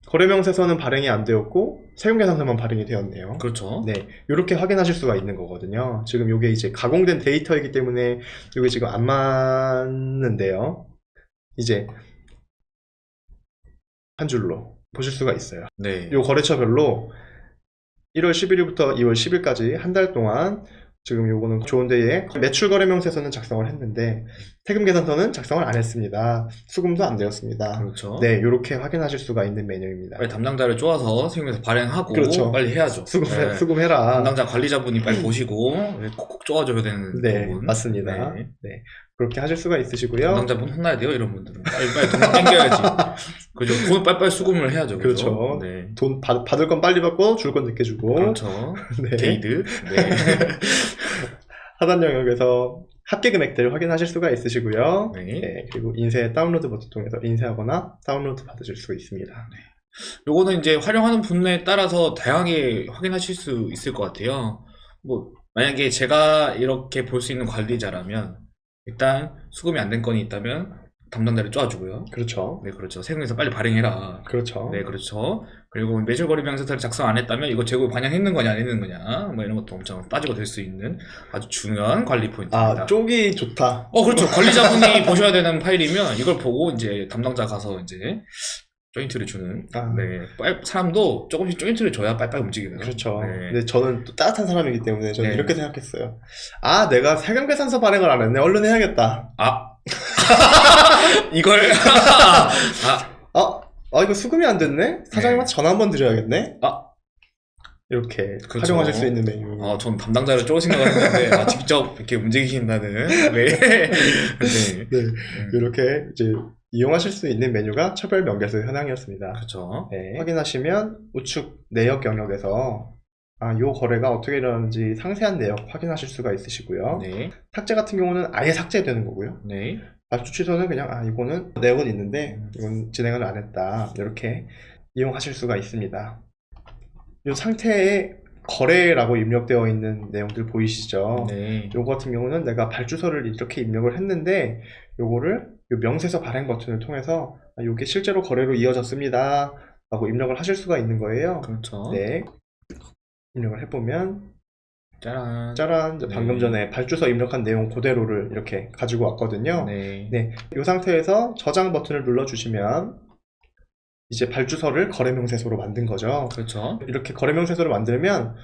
거래명세서는 발행이 안 되었고 세금계산서만 발행이 되었네요. 그렇죠. 네, 이렇게 확인하실 수가 있는 거거든요. 지금 이게 이제 가공된 데이터이기 때문에 이게 지금 안 맞는데요. 이제 한 줄로 보실 수가 있어요. 네. 이 거래처별로 1월 11일부터 2월 10일까지 한 달 동안 지금 요거는 좋은데에 매출거래명세서는 작성을 했는데 세금계산서는 작성을 안 했습니다. 수금도 안 되었습니다. 그렇죠. 네, 이렇게 확인하실 수가 있는 메뉴입니다. 빨리 담당자를 쪼아서 세금에서 발행하고 그렇죠. 빨리 해야죠. 네. 수금해라. 담당자 관리자분이 빨리 보시고 콕콕 쪼아줘야 되는 네, 부분. 맞습니다. 네. 네, 그렇게 하실 수가 있으시고요. 담당자분 혼나야 돼요, 이런 분들은. 빨리 돈 땡겨야지. 그죠? 돈을 빨리빨리 수금을 해야죠. 그렇죠. 네. 돈 받을 건 빨리 받고 줄 건 늦게 주고. 그렇죠. 네. 게이드. 네. 하단 영역에서 합계 금액들을 확인하실 수가 있으시고요. 네. 네, 그리고 인쇄 다운로드 버튼 통해서 인쇄하거나 다운로드 받으실 수 있습니다. 요거는 이제 활용하는 분야에 따라서 다양하게 확인하실 수 있을 것 같아요. 뭐, 만약에 제가 이렇게 볼 수 있는 관리자라면, 일단 수금이 안 된 건이 있다면, 담당자를 쪼아주고요. 그렇죠. 네, 그렇죠. 세금에서 빨리 발행해라. 그렇죠. 네, 그렇죠. 그리고 매출거래 명세서를 작성 안 했다면 이거 재고 반영했는 거냐 안 했는 거냐 뭐 이런 것도 엄청 따지고 될 수 있는 아주 중요한 관리 포인트입니다. 아, 쪽이 좋다. 그렇죠. 관리자분이 보셔야 되는 파일이면 이걸 보고 이제 담당자 가서 이제 조인트를 주는. 아. 네, 사람도 조금씩 조인트를 줘야 빨리빨리 움직이고요. 그렇죠. 네. 근데 저는 또 따뜻한 사람이기 때문에 저는 네. 이렇게 생각했어요. 아, 내가 세금계산서 발행을 안 했네. 얼른 해야겠다. 이걸 이거 수금이 안 됐네? 사장님한테 전화 한번 드려야겠네? 이렇게 그렇죠. 활용하실 수 있는 메뉴. 전 담당자를 쪼을 생각을 했는데 직접 이렇게 움직이신다는. 네. 네. 네, 이렇게 이제 이용하실 수 있는 메뉴가 처별 명계수 현황이었습니다. 그렇죠. 네, 확인하시면 우측 내역 영역에서 요 거래가 어떻게 일어나는지 상세한 내역 확인하실 수가 있으시고요. 네. 삭제 같은 경우는 아예 삭제되는 거고요. 네. 발주 취소는 그냥 이거는 내역은 있는데 이건 진행을 안 했다, 이렇게 이용하실 수가 있습니다. 이 상태에 거래라고 입력되어 있는 내용들 보이시죠? 네. 요거 같은 경우는 내가 발주서를 이렇게 입력을 했는데 요거를 요 명세서 발행 버튼을 통해서 요게 실제로 거래로 이어졌습니다 라고 입력을 하실 수가 있는 거예요. 그렇죠. 네. 입력을 해보면 짜란. 짜란, 이제 방금 네. 전에 발주서 입력한 내용 그대로를 이렇게 가지고 왔거든요. 네. 네, 이 상태에서 저장 버튼을 눌러주시면 이제 발주서를 거래명세서로 만든 거죠. 그렇죠. 이렇게 거래명세서를 만들면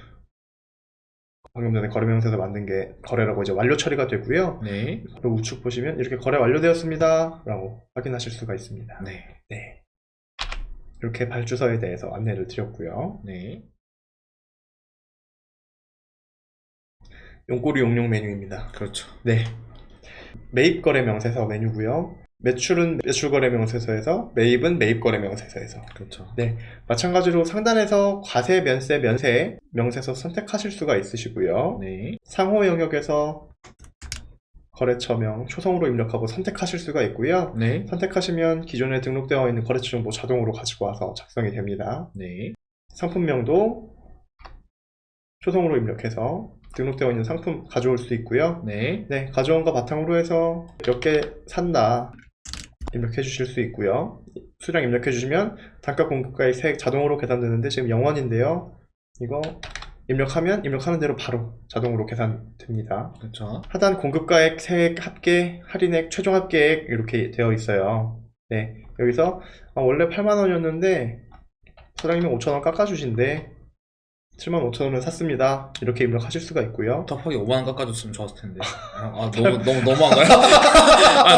방금 전에 거래명세서 만든 게 거래라고 이제 완료 처리가 되고요. 네. 그리고 우측 보시면 이렇게 거래 완료되었습니다 라고 확인하실 수가 있습니다. 네. 네. 이렇게 발주서에 대해서 안내를 드렸고요. 네. 용꼬리 용용 메뉴입니다. 그렇죠. 네. 매입 거래 명세서 메뉴고요. 매출은 매출 거래 명세서에서, 매입은 매입 거래 명세서에서. 그렇죠. 네. 마찬가지로 상단에서 과세, 면세, 면세 명세서 선택하실 수가 있으시고요. 네. 상호 영역에서 거래처명 초성으로 입력하고 선택하실 수가 있고요. 네. 선택하시면 기존에 등록되어 있는 거래처 정보 자동으로 가지고 와서 작성이 됩니다. 네. 상품명도 초성으로 입력해서 등록되어 있는 상품 가져올 수 있고요. 네. 네, 가져온 거 바탕으로 해서 몇 개 산다 입력해 주실 수 있고요. 수량 입력해 주시면 단가 공급가액 세액 자동으로 계산되는데 지금 0원인데요. 이거 입력하면 입력하는 대로 바로 자동으로 계산됩니다. 그렇죠. 하단 공급가액, 세액, 합계, 할인액, 최종 합계액 이렇게 되어 있어요. 네, 여기서 원래 8만원이었는데 사장님이 5천원 깎아주신대 75,000원을 샀습니다. 이렇게 입력하실 수가 있고요. 답하게 5만원 깎아줬으면 좋았을 텐데. 너무한가요?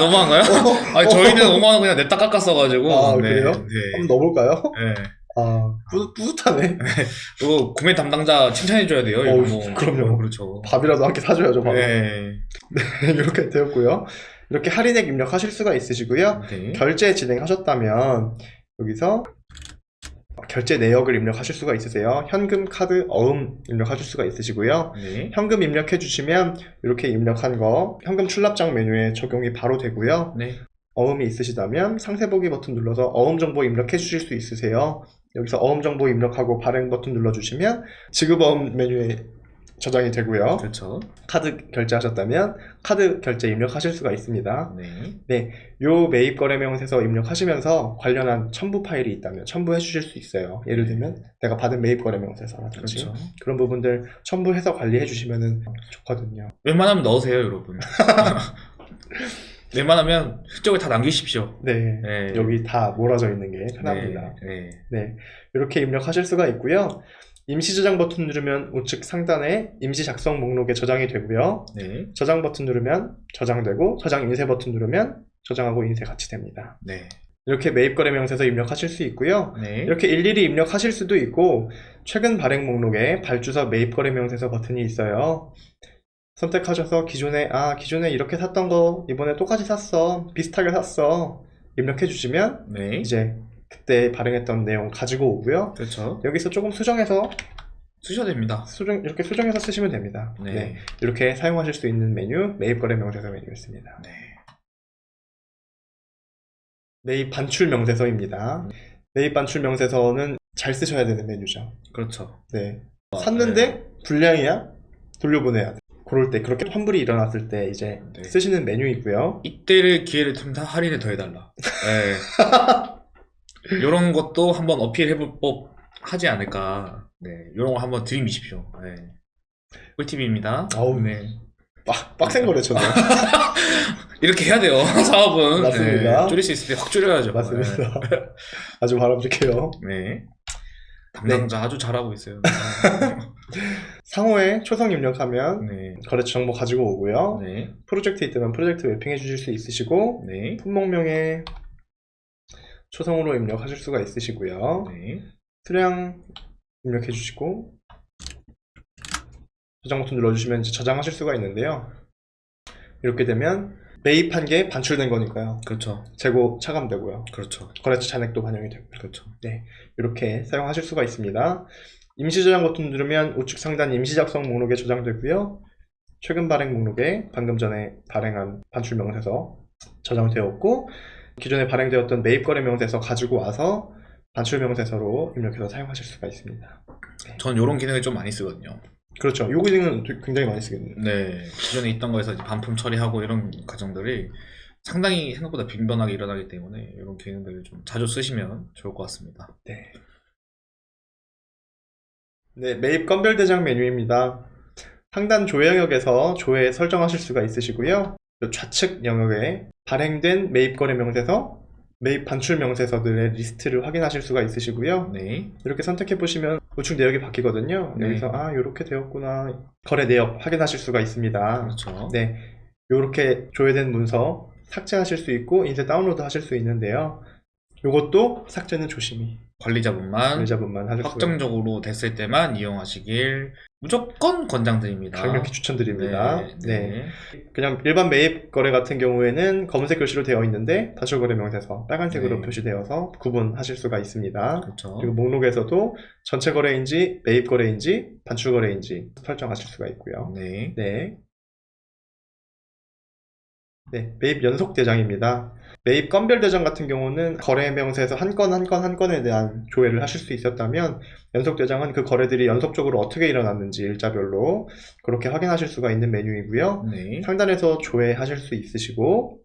너무한가요? 저희는 5만원 그냥 냈다 깎았어가지고. 그래요? 네. 한번 넣어볼까요? 네. 뿌듯하네. 이거 구매 담당자 칭찬해줘야 돼요. 이거 그럼요. 그렇죠. 밥이라도 함께 사줘야죠, 밥. 네. 이렇게 되었고요. 이렇게 할인액 입력하실 수가 있으시고요. 네. 결제 진행하셨다면 여기서 결제 내역을 입력하실 수가 있으세요. 현금, 카드, 어음 입력하실 수가 있으시고요. 네. 현금 입력해 주시면 이렇게 입력한 거 현금 출납장 메뉴에 적용이 바로 되고요. 네. 어음이 있으시다면 상세 보기 버튼 눌러서 어음 정보 입력해 주실 수 있으세요. 여기서 어음 정보 입력하고 발행 버튼 눌러주시면 지급 어음 메뉴에 저장이 되고요. 그렇죠. 카드 결제하셨다면 카드 결제 입력하실 수가 있습니다. 네. 네, 요 매입 거래 명세서 입력하시면서 관련한 첨부 파일이 있다면 첨부해 주실 수 있어요. 예를 들면 내가 받은 매입 거래 명세서라든지 그렇죠. 그런 부분들 첨부해서 관리해 주시면 좋거든요. 웬만하면 넣으세요, 여러분. 웬만하면 흔적을 다 남기십시오. 네, 네. 여기 다 몰아져 있는 게 편합니다. 네. 네, 이렇게 입력하실 수가 있고요. 임시 저장 버튼 누르면 우측 상단에 임시 작성 목록에 저장이 되고요. 네. 저장 버튼 누르면 저장되고 저장 인쇄 버튼 누르면 저장하고 인쇄 같이 됩니다. 네. 이렇게 매입 거래 명세서 입력하실 수 있고요. 네. 이렇게 일일이 입력하실 수도 있고 최근 발행 목록에 발주서 매입 거래 명세서 버튼이 있어요. 선택하셔서 기존에 이렇게 샀던 거 이번에 똑같이 샀어, 비슷하게 샀어 입력해 주시면 네. 이제 그때 발행했던 내용 가지고 오고요. 그렇죠. 여기서 조금 수정해서 쓰셔도 됩니다. 이렇게 수정해서 쓰시면 됩니다. 네. 네, 이렇게 사용하실 수 있는 메뉴 매입 거래 명세서 메뉴였습니다. 네. 매입 반출 명세서입니다. 매입 반출 명세서는 잘 쓰셔야 되는 메뉴죠. 그렇죠. 네. 샀는데 불량이야? 돌려보내야 돼. 그럴 때 그렇게 환불이 일어났을 때 이제 네. 쓰시는 메뉴이고요. 이때를 기회를 틈타 할인을 더 해달라. 네. 이런 것도 한번 어필해볼 법 하지 않을까. 네. 이런 거 한번 들이미십시오. 네. 꿀팁입니다. 아우. 네. 빡센 거래처네. 이렇게 해야 돼요. 사업은. 맞습니다. 네. 줄일 수 있을 때 확 줄여야죠. 맞습니다. 아주 바람직해요. 네. 담당자 아주 잘하고 있어요. 상호에 초성 입력하면 네. 거래처 정보 가지고 오고요. 네. 프로젝트 있다면 프로젝트 맵핑해 주실 수 있으시고 네. 품목명에 초성으로 입력하실 수가 있으시고요. 네. 수량 입력해 주시고 저장 버튼 눌러주시면 이제 저장하실 수가 있는데요. 이렇게 되면 매입한 게 반출된 거니까요. 그렇죠. 재고 차감되고요. 그렇죠. 거래처 잔액도 반영이 되고요. 그렇죠. 네, 이렇게 사용하실 수가 있습니다. 임시 저장 버튼 누르면 우측 상단 임시 작성 목록에 저장되고요. 최근 발행 목록에 방금 전에 발행한 반출 명세서 저장되었고, 기존에 발행되었던 매입 거래 명세서 가지고 와서 반출 명세서로 입력해서 사용하실 수가 있습니다. 전 이런 기능을 좀 많이 쓰거든요. 그렇죠. 요 기능은 굉장히 많이 쓰겠네요. 네, 기존에 있던 거에서 이제 반품 처리하고 이런 과정들이 상당히 생각보다 빈번하게 일어나기 때문에 이런 기능들을 좀 자주 쓰시면 좋을 것 같습니다. 네. 네, 매입 건별 대장 메뉴입니다. 상단 조회 영역에서 조회 설정하실 수가 있으시고요. 요 좌측 영역에 발행된 매입 거래 명세서, 매입 반출 명세서들의 리스트를 확인하실 수가 있으시고요. 네, 이렇게 선택해 보시면 우측 내역이 바뀌거든요. 네. 여기서 이렇게 되었구나. 거래 내역 확인하실 수가 있습니다. 그렇죠. 네, 이렇게 조회된 문서 삭제하실 수 있고 인쇄 다운로드 하실 수 있는데요. 이것도 삭제는 조심히 관리자분만 관리자분만 하실 수가 확정적으로 됐을 때만 이용하시길 무조건 권장드립니다. 강력히 추천드립니다. 네, 네. 네. 그냥 일반 매입 거래 같은 경우에는 검은색 글씨로 되어 있는데 반출 거래 명세서 빨간색으로 네. 표시되어서 구분하실 수가 있습니다. 그렇죠. 그리고 목록에서도 전체 거래인지 매입 거래인지 반출 거래인지 설정하실 수가 있고요. 네, 네. 네, 매입 연속 대장입니다. 매입 건별 대장 같은 경우는 거래 명세에서 한 건 한 건에 대한 조회를 하실 수 있었다면, 연속 대장은 그 거래들이 연속적으로 어떻게 일어났는지 일자별로 그렇게 확인하실 수가 있는 메뉴이고요. 네, 상단에서 조회하실 수 있으시고,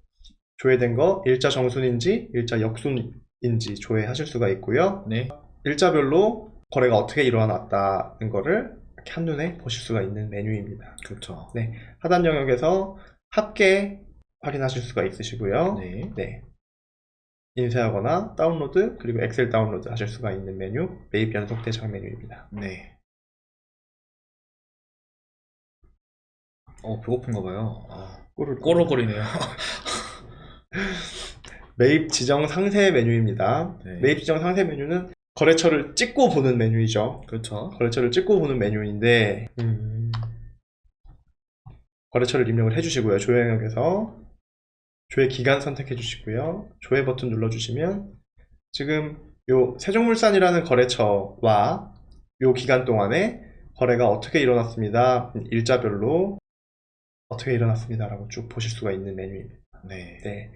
조회된 거 일자 정순인지 일자 역순인지 조회하실 수가 있고요. 네, 일자별로 거래가 어떻게 일어났다는 거를 이렇게 한눈에 보실 수가 있는 메뉴입니다. 그렇죠. 네, 하단 영역에서 합계 확인하실 수가 있으시고요. 네, 네. 인쇄하거나 다운로드, 그리고 엑셀 다운로드 하실 수가 있는 메뉴, 매입 연속 대장 메뉴입니다. 네. 배고픈가 봐요. 꼬르꼬리네요. 매입 지정 상세 메뉴입니다. 네. 매입 지정 상세 메뉴는 거래처를 찍고 보는 메뉴이죠. 그렇죠. 거래처를 찍고 보는 메뉴인데, 거래처를 입력을 해주시고요. 조회 영역에서 조회 기간 선택해 주시고요. 조회 버튼 눌러주시면 지금 요 세종물산이라는 거래처와 요 기간 동안에 거래가 어떻게 일어났습니다. 일자별로 어떻게 일어났습니다. 라고 쭉 보실 수가 있는 메뉴입니다. 네. 네.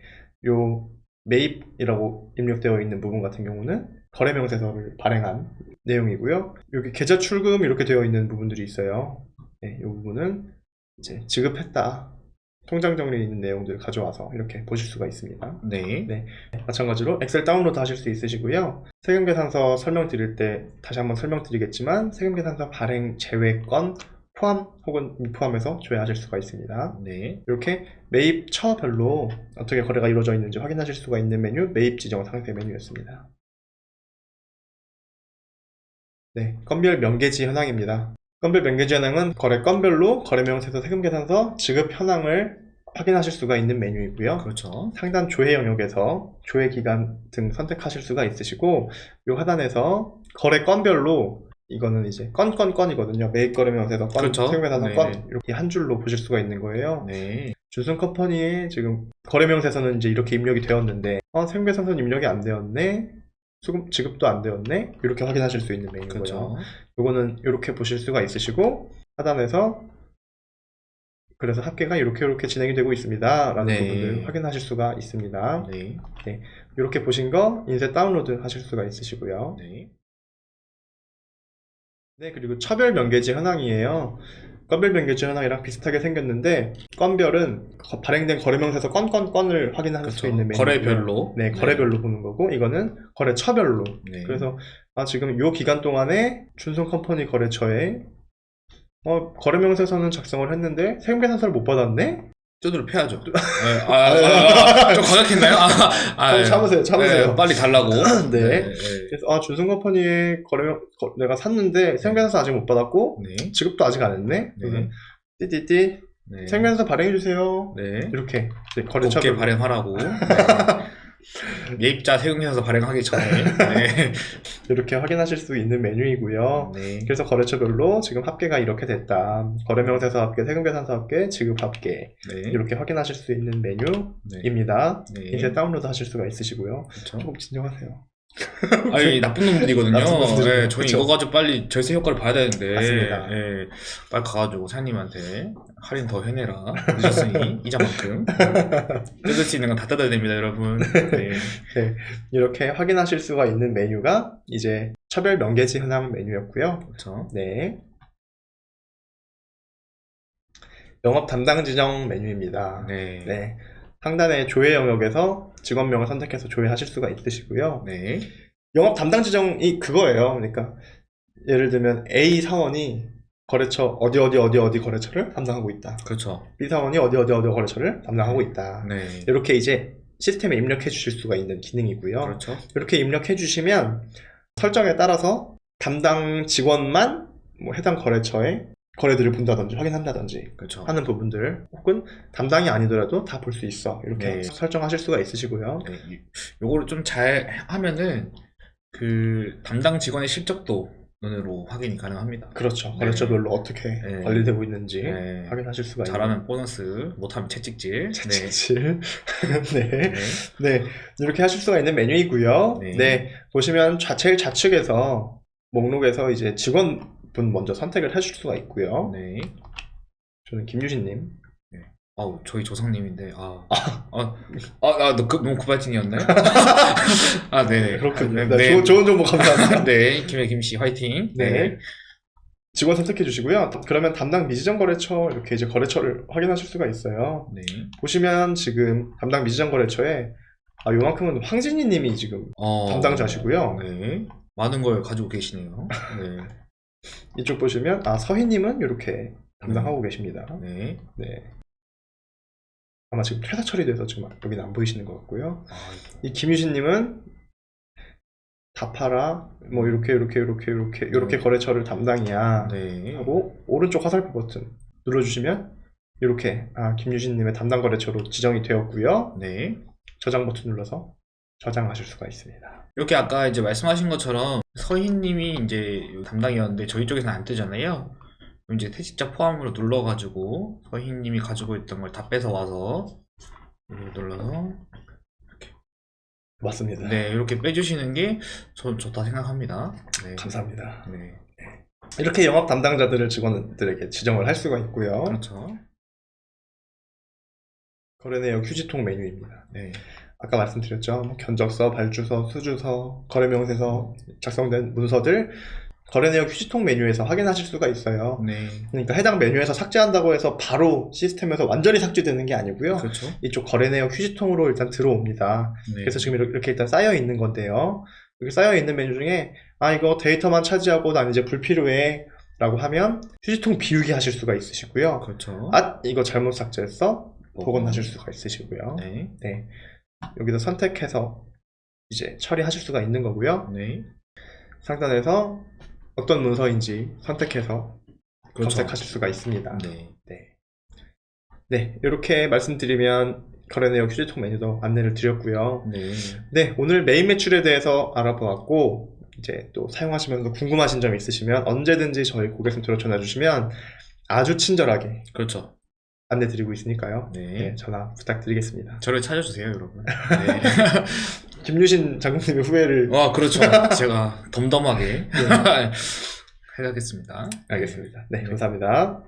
요 매입이라고 입력되어 있는 부분 같은 경우는 거래 명세서를 발행한 내용이고요. 여기 계좌 출금 이렇게 되어 있는 부분들이 있어요. 네, 이 부분은 이제 지급했다. 통장 정리에 있는 내용들을 가져와서 이렇게 보실 수가 있습니다. 네. 네. 마찬가지로 엑셀 다운로드 하실 수 있으시고요. 세금계산서 설명드릴 때 다시 한번 설명드리겠지만, 세금계산서 발행 제외 건 포함 혹은 미포함해서 조회하실 수가 있습니다. 네. 이렇게 매입처별로 어떻게 거래가 이루어져 있는지 확인하실 수가 있는 메뉴, 매입 지정 상세 메뉴였습니다. 네, 건별 명계지 현황입니다. 건별 명계지 현황은 거래 건별로 거래 명세서, 세금계산서, 지급 현황을 확인하실 수가 있는 메뉴이고요. 그렇죠. 상단 조회 영역에서 조회 기간 등 선택하실 수가 있으시고, 요 하단에서 거래 건별로, 이거는 이제 건이거든요. 매입 거래 명세서 건, 그렇죠. 세금계산서 네네. 건, 이렇게 한 줄로 보실 수가 있는 거예요. 네. 준순 컴퍼니의 지금 거래 명세서는 이제 이렇게 입력이 되었는데, 세금계산서는 입력이 안 되었네, 수금 지급도 안 되었네, 이렇게 확인하실 수 있는 메뉴고요. 그렇죠. 요거는 이렇게 보실 수가 있으시고, 하단에서 그래서 합계가 이렇게 진행이 되고 있습니다 라는 네. 부분을 확인하실 수가 있습니다. 네. 이렇게 보신 거 인쇄 다운로드 하실 수가 있으시고요. 네. 네, 그리고 처별 명계지 현황이에요. 건별 명계지 현황이랑 비슷하게 생겼는데, 건별은 발행된 거래명세서 건을 확인할 수 그렇죠. 있는 메뉴. 거래별로. 네, 거래별로 보는 거고, 이거는 거래처별로. 네. 그래서 지금 요 기간 동안에 준손 컴퍼니 거래처에 거래명세서는 작성을 했는데 세금계산서를 못 받았네? 두드려 패야죠. 네. 좀 과격했나요? 참으세요. 네, 빨리 달라고. 네. 네. 그래서 준손 컴퍼니의 내가 샀는데 세금계산서 아직 못 받았고 네. 지급도 아직 안 했네? 네. 띠띠띠 네. 세금계산서 발행해주세요. 네. 이렇게 이제 곱게 거래처별로 발행하라고. 네. 예입자 세금계산서 발행하기 전에. 네. 이렇게 확인하실 수 있는 메뉴이고요. 네. 그래서 거래처별로 지금 합계가 이렇게 됐다. 거래명세서 합계, 세금계산서 합계, 지급 합계 네. 이렇게 확인하실 수 있는 네. 메뉴입니다. 네. 인쇄 다운로드 하실 수가 있으시고요. 그렇죠. 조금 진정하세요. 아니 나쁜 놈들이거든요. 나쁜 놈들. 네, 저희 그쵸. 이거 가지고 빨리 절세 효과를 봐야 되는데 맞습니다. 예, 빨리 가가지고 사장님한테 할인 더 해내라. 늦었으니 이자만큼 뜯을 수 있는 건 다 뜯어야 됩니다, 여러분. 네. 네, 이렇게 확인하실 수가 있는 메뉴가 이제 차별 명계지 현황 메뉴였고요. 그렇죠. 네. 영업 담당 지정 메뉴입니다. 네. 네. 상단의 조회 영역에서 직원명을 선택해서 조회하실 수가 있으시고요. 네. 영업 담당 지정이 그거예요. 그러니까 예를 들면 A 사원이 거래처 어디 거래처를 담당하고 있다. 그렇죠. B 사원이 어디 거래처를 담당하고 있다. 네. 이렇게 이제 시스템에 입력해 주실 수가 있는 기능이고요. 그렇죠. 이렇게 입력해 주시면 설정에 따라서 담당 직원만 뭐 해당 거래처에 거래들을 본다든지 확인한다든지 그렇죠. 하는 부분들 혹은 담당이 아니더라도 다 볼 수 있어 이렇게 네. 설정하실 수가 있으시고요. 네. 요거를 좀 잘 하면은 그 담당 직원의 실적도 눈으로 확인이 가능합니다. 그렇죠. 네. 거래처별로 어떻게 네. 관리되고 있는지 네. 확인하실 수가 잘하면 보너스, 못하면 채찍질. 채찍질. 네. 네. 네. 이렇게 하실 수가 있는 메뉴이고요. 네. 네. 보시면 제일 좌측에서 목록에서 이제 직원분 먼저 선택을 하실 수가 있고요. 네. 저는 김유진님. 아우, 저희 조상님인데, 너무 구발진이었나요? 아, 네네. 그렇군요. 네. 네, 좋은 정보 감사합니다. 네, 김씨 화이팅. 네. 직원 선택해 주시고요. 그러면 담당 미지정 거래처 이렇게 이제 거래처를 확인하실 수가 있어요. 네. 보시면 지금 담당 미지정 거래처에 요만큼은 황진희 님이 지금 담당자시고요. 네. 많은 걸 가지고 계시네요. 네. 이쪽 보시면 서희 님은 이렇게 담당하고 계십니다. 네. 네. 아마 지금 퇴사 처리돼서 지금 여기는 안 보이시는 것 같고요. 이 김유신 님은 다 팔아 뭐 이렇게 거래처를 담당이야 네. 하고 오른쪽 화살표 버튼 눌러주시면 이렇게 김유신 님의 담당 거래처로 지정이 되었고요. 네. 저장 버튼 눌러서 저장하실 수가 있습니다. 이렇게 아까 이제 말씀하신 것처럼 서희님이 이제 담당이었는데 저희 쪽에서는 안 뜨잖아요. 그럼 이제 퇴직자 포함으로 눌러가지고 서희님이 가지고 있던 걸 다 뺏어 와서 눌러서 맞습니다. 네, 이렇게 빼주시는 게 좋다 생각합니다. 네. 감사합니다. 네. 이렇게 영업 담당자들을 직원들에게 지정을 할 수가 있고요. 그렇죠. 거래 내역 휴지통 메뉴입니다. 네. 아까 말씀드렸죠. 뭐 견적서, 발주서, 수주서, 거래명세서 작성된 문서들 거래 내역 휴지통 메뉴에서 확인하실 수가 있어요. 네. 그러니까 해당 메뉴에서 삭제한다고 해서 바로 시스템에서 완전히 삭제되는 게 아니고요. 그렇죠. 이쪽 거래 내역 휴지통으로 일단 들어옵니다. 네. 그래서 지금 이렇게 일단 쌓여 있는 건데요. 여기 쌓여 있는 메뉴 중에 이거 데이터만 차지하고 난 이제 불필요해 라고 하면 휴지통 비우기 하실 수가 있으시고요. 그렇죠. 이거 잘못 삭제했어? 복원하실 수가 있으시고요. 네. 네. 여기서 선택해서 이제 처리하실 수가 있는 거고요. 네. 상단에서 어떤 문서인지 선택해서 그렇죠. 검색하실 수가 있습니다. 네. 네, 이렇게 말씀드리면 거래 내역 휴지통 메뉴도 안내를 드렸고요. 네. 네, 오늘 메인 매출에 대해서 알아보았고 이제 또 사용하시면서 궁금하신 점 있으시면 언제든지 저희 고객센터로 전화 주시면 아주 친절하게 그렇죠. 안내 드리고 있으니까요. 네. 네, 전화 부탁드리겠습니다. 저를 찾아주세요, 여러분. 네. 김유신 장군님의 후회를 그렇죠. 제가 덤덤하게 해야겠습니다. 알겠습니다. 네, 감사합니다.